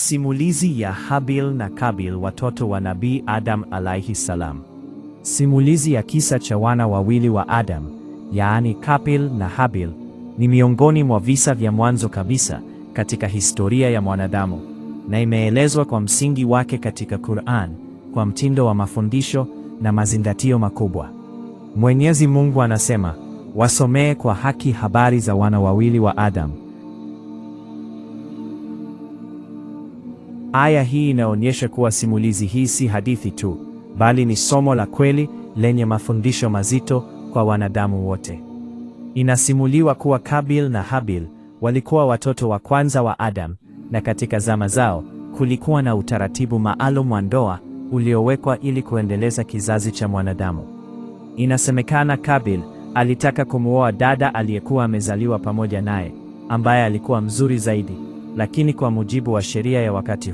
Simulizi ya Habil na Kabil, watoto wa Nabii Adam alayhi salam. Simulizi ya kisa cha wana wawili wa Adam, yaani Kabil na Habil, ni miongoni mwa visa vya mwanzo kabisa katika historia ya mwanadamu, na imeelezwa kwa msingi wake katika Qur'an kwa mtindo wa mafundisho na mazingatio makubwa. Mwenyezi Mungu anasema, wasomee kwa haki habari za wana wawili wa Adam. Aya hii inaonyesha kuwa simulizi hii si hadithi tu, bali ni somo la kweli lenye mafundisho mazito kwa wanadamu wote. Inasimuliwa kuwa Kabil na Habil walikuwa watoto wa kwanza wa Adam, na katika zama zao kulikuwa na utaratibu maalum wa ndoa uliowekwa ili kuendeleza kizazi cha mwanadamu. Inasemekana Kabil alitaka kumuoa dada aliyekuwa amezaliwa pamoja naye, ambaye alikuwa mzuri zaidi, lakini kwa mujibu wa sheria ya wakati